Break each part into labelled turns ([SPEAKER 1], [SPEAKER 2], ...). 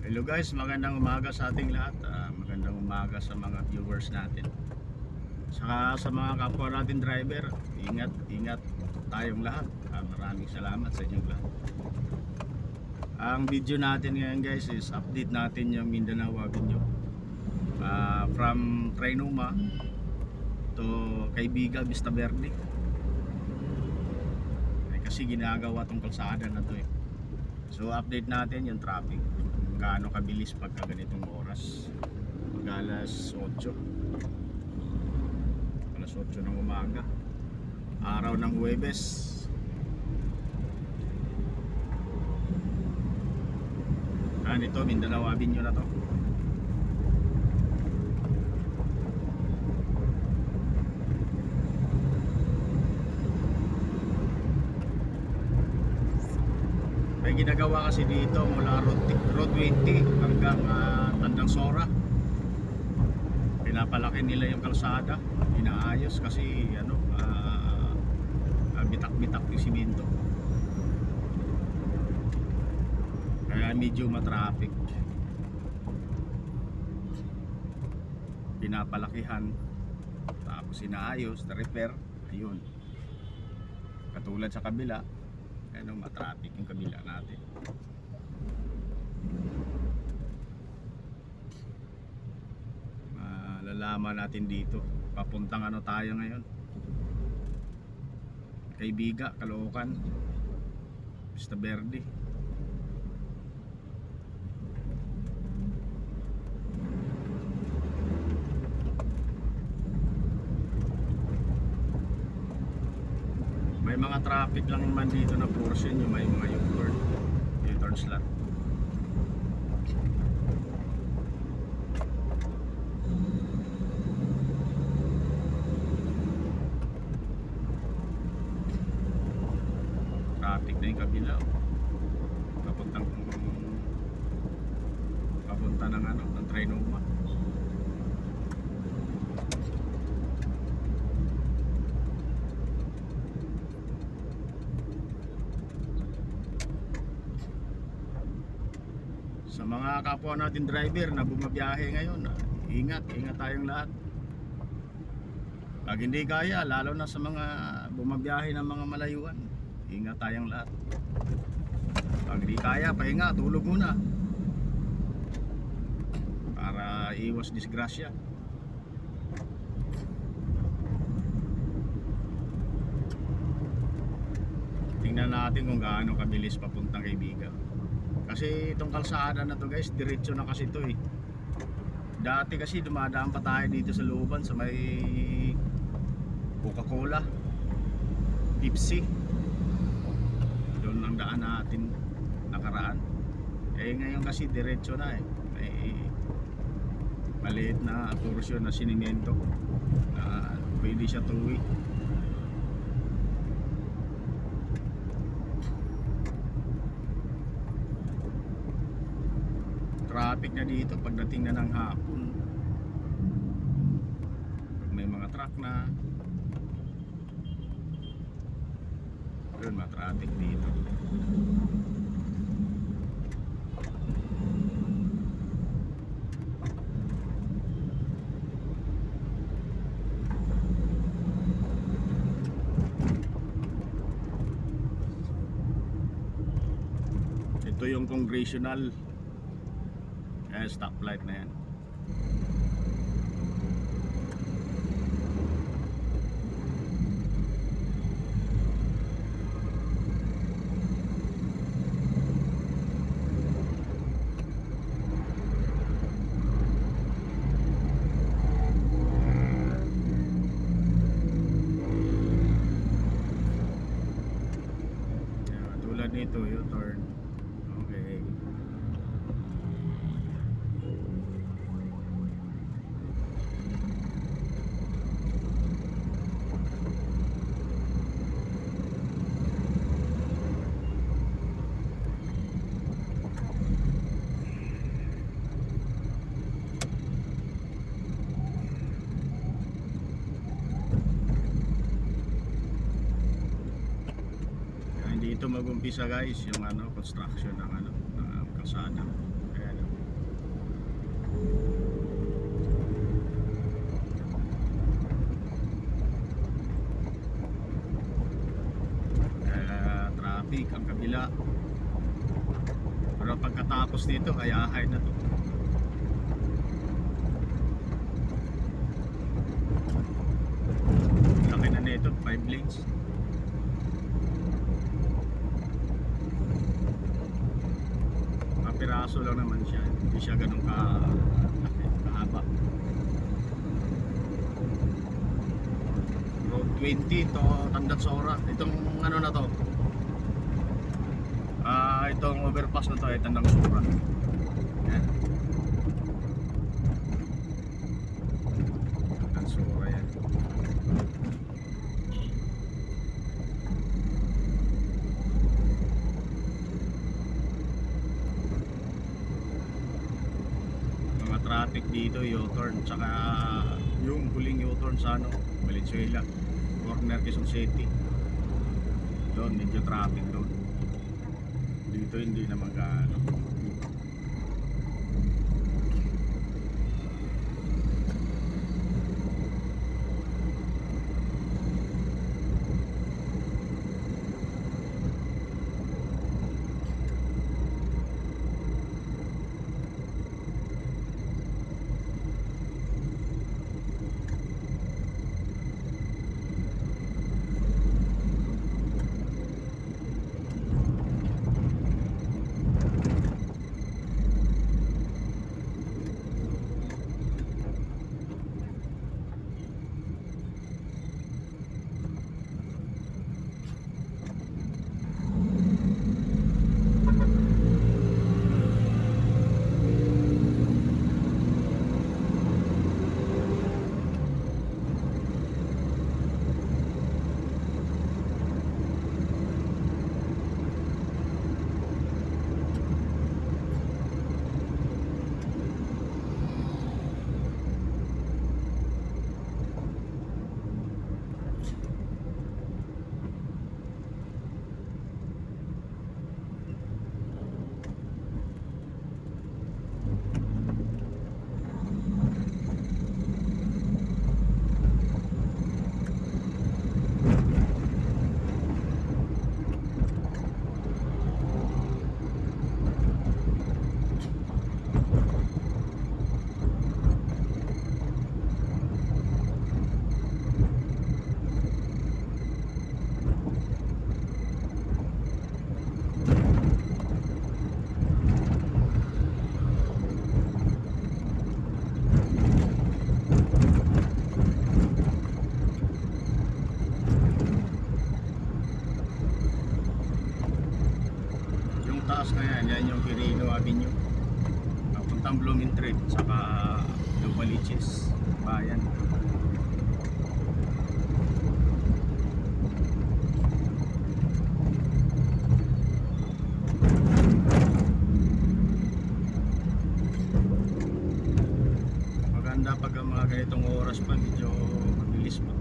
[SPEAKER 1] Hello guys, magandang umaga sa ating lahat. Magandang umaga sa mga viewers natin. Saka sa mga kapwa natin driver, ingat tayong lahat. Maraming salamat sa inyong lahat. Ang video natin ngayon guys is update natin yung Mindanao Avenue. From Trinoma to Caybiga, Vista Verde. Kasi ginagawa tong kalsada na to eh. So update natin yung traffic, gaano kabilis pagka ganitong oras. Pag alas 8 ng umaga, araw ng Huwebes. Ito Mindanao Avenue na to. May ginagawa kasi dito mula Road 20 hanggang Tandang Sora. Pinapalaki nila yung kalsada, inaayos kasi bitak-bitak yung simento. Kaya medyo matraffic. Pinapalakihan, tapos inaayos, na-repair, ayun. Katulad sa kabila, matraffic yung kabila natin. Malalaman natin dito papuntang tayo ngayon, Caybiga, Caloocan, Vista Verde. May mga traffic lang naman dito na portion, yung may mga U-turn slot. Traffic na yung kabila. Papunta ng Trinoma. Sa mga kapwa natin driver na bumabiyahe ngayon, ingat tayong lahat. Pag hindi kaya, lalo na sa mga bumabiyahe ng mga malayuan, ingat tayong lahat. Pag hindi kaya, pahinga, tulog muna para iwas disgrasya. Tingnan natin kung gaano kabilis papuntang Caybiga. Kasi itong kalsada na to guys, diretso na kasi to eh. Dati kasi dumadaan pa tayo dito sa looban sa may Coca-Cola, Pepsi. Doon ang daan natin nakaraan. Ngayon kasi diretso na eh. May maliit na porsyon na sinimento na pwede siya tuwi. Traffic na dito pagdating na ng hapon. Pag may mga truck na, yun, matraffic dito. Ito yung Congressional. Stoplight na yan. Tulad nito, U-turn. Okay. Dito mag-umpisa guys yung construction ng kalsada. Ayan. traffic ang kabila. Pero pagkatapos nito, hayahay na to. Laki na nito, 5 lanes. Piraso lang naman siya, hindi siya ganun kahaba. Road 20 to Tandatsora. Itong ano na to, itong overpass na to ay Tandatsora. Yan, Tandatsora yan. Traffic dito, U-turn, tsaka yung huling U-turn sa ano, Valenzuela, corner Quezon City. Doon medyo traffic doon. Dito hindi naman gaano. Taas na yan, yan yung Quirino Avenue papuntang Blooming Trade saka Lubaliches bayan. Maganda pag mga ganitong oras pa, medyo mabilis pa.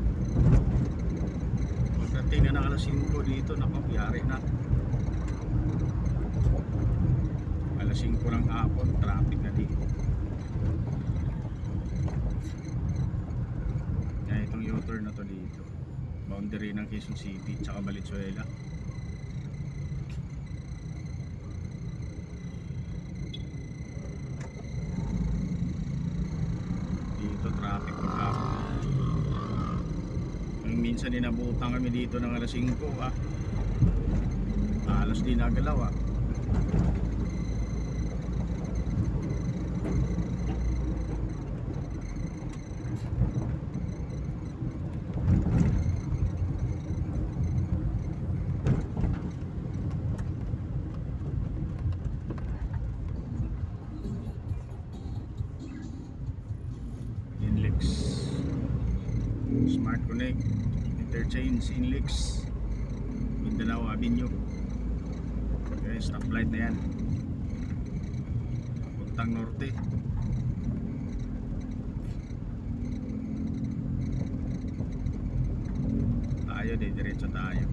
[SPEAKER 1] Pagdating na ng alas 5 dito, nakapiyari na. Alas 5 ng hapon, traffic na dito. Yan, itong U-turn na to dito, boundary ng Quezon City tsaka Valenzuela. Dito traffic pagkakapon. Minsan inabutan kami dito ng alas 5 alas di nagalaw Inlex Smart Connect Interchange Inlex Mindanao Avenue. Okay, stoplight na yan papuntang norte. Tayo diretso tayo.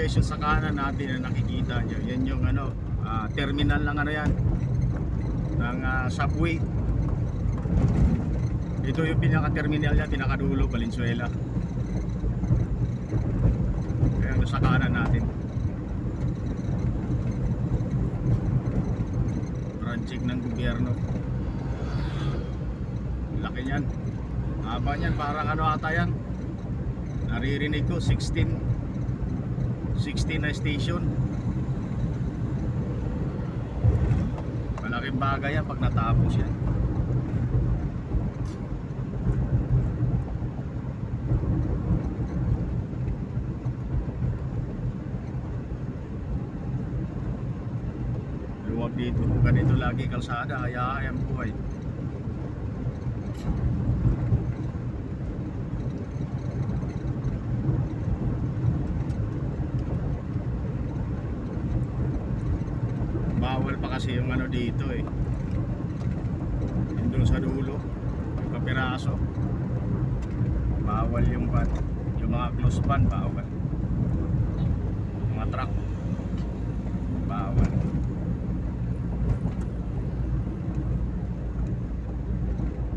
[SPEAKER 1] guys, yung sa kanan natin na nakikita nyo, yan yung ano, terminal ng ano yan, ng subway. Ito yung pinaka-terminal niya, pinakadulo, Valenzuela. Kaya ano sa kanan natin, project ng gobyerno. Laki niyan, haba niyan, parang ano ata yan, naririnig ko 16 na station. Malaking bagay yan pag natapos yan. Luwag dito, ganito lagi kalsada, kaya ang buhay. Bawal pa kasi yung ano dito eh, yung doon sa dulo, yung kapiraso, bawal yung van, yung mga close van bawal, mga truck bawal.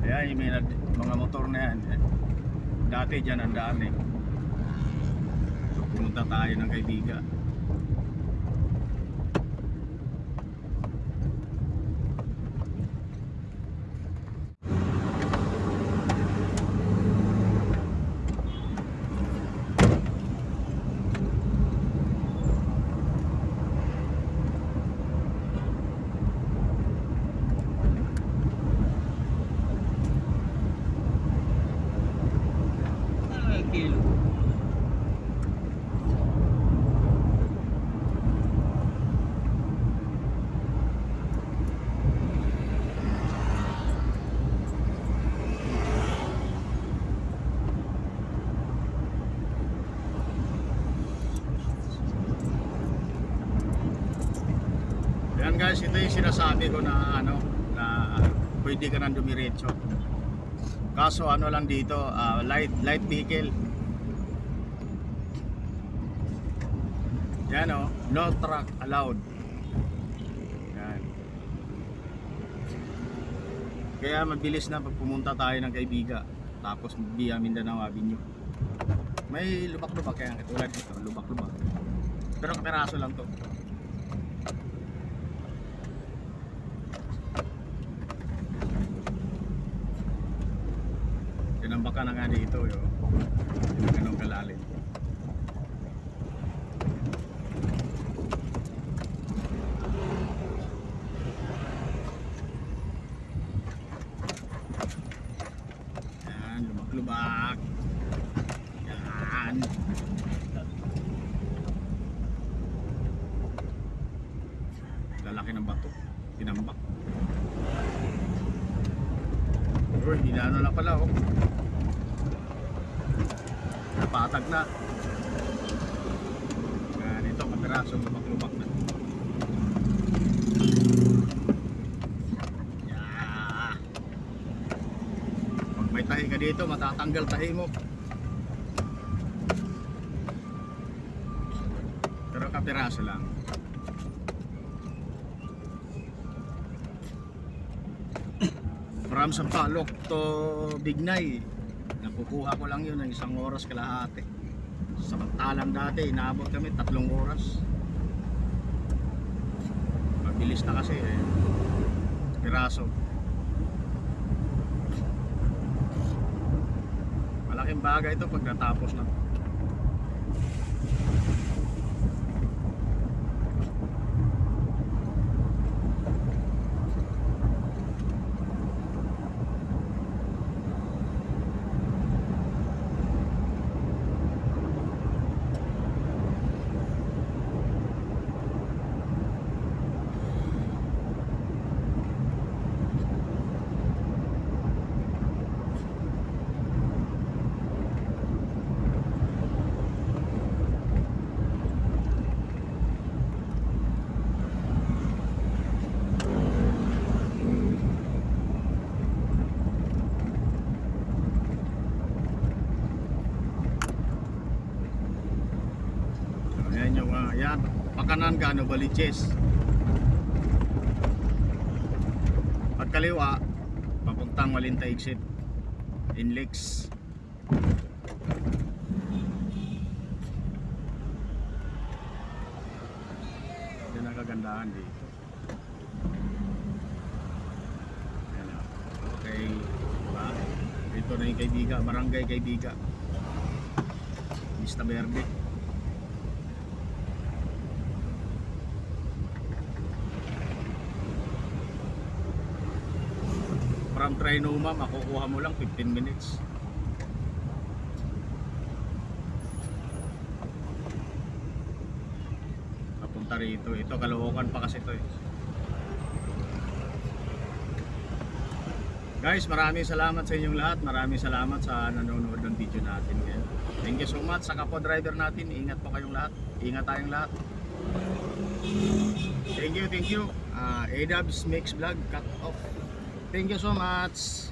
[SPEAKER 1] Kaya yung mga motor na yan dati dyan ang daan eh. So, pumunta tayo ng Kaybiga. Kilo. Yan guys, ito yung sinasabi ko na ano, na pwede ka nang dumiretso. Kaso ano lang dito, light vehicle. Yan o, no truck allowed. Yan. Kaya mabilis na pag pumunta tayo ng Kaybiga, tapos via Mindanao Avenue. May lubak-lubak kaya katulad dito, lubak-lubak. Pero kapiraso lang to. Tinambaka na nga dito yung ganong kalalim. Yan, lubak-lubak. Yan. Lalaki ng bato, tinambak. Uy, hinano na pala oh. Napatag na. Yan, ito kapirasong lubak-lubak na. Yeah. Pag may tahi ka dito, matatanggal tahi mo. Pero kapiraso lang. From Sampaloc to Bignay, nakukuha ko lang yun ng 1 oras kalahati. Samantalang dati inaabot kami 3 oras. Mabilis na kasi eh. Piraso. Malaking bagay ito pag natapos na. kanan ka, Novaliches. Pag kaliwa, papuntang Malinta exit, Inlex. Yan ang kagandahan dito. Yan, okay, diba? Ito na yung Kaybiga, Barangay Kaybiga, Vista Verde. From Trinoma, makukuha mo lang 15 minutes. Papunta rito. Ito, Caloocan pa kasi ito eh. Guys, maraming salamat sa inyong lahat. Maraming salamat sa nanonood ng video natin. Thank you so much sa kapwa driver natin. Ingat po kayong lahat. Ingat tayong lahat. Thank you, thank you. ADABS Mix Vlog cut off. Thank you so much.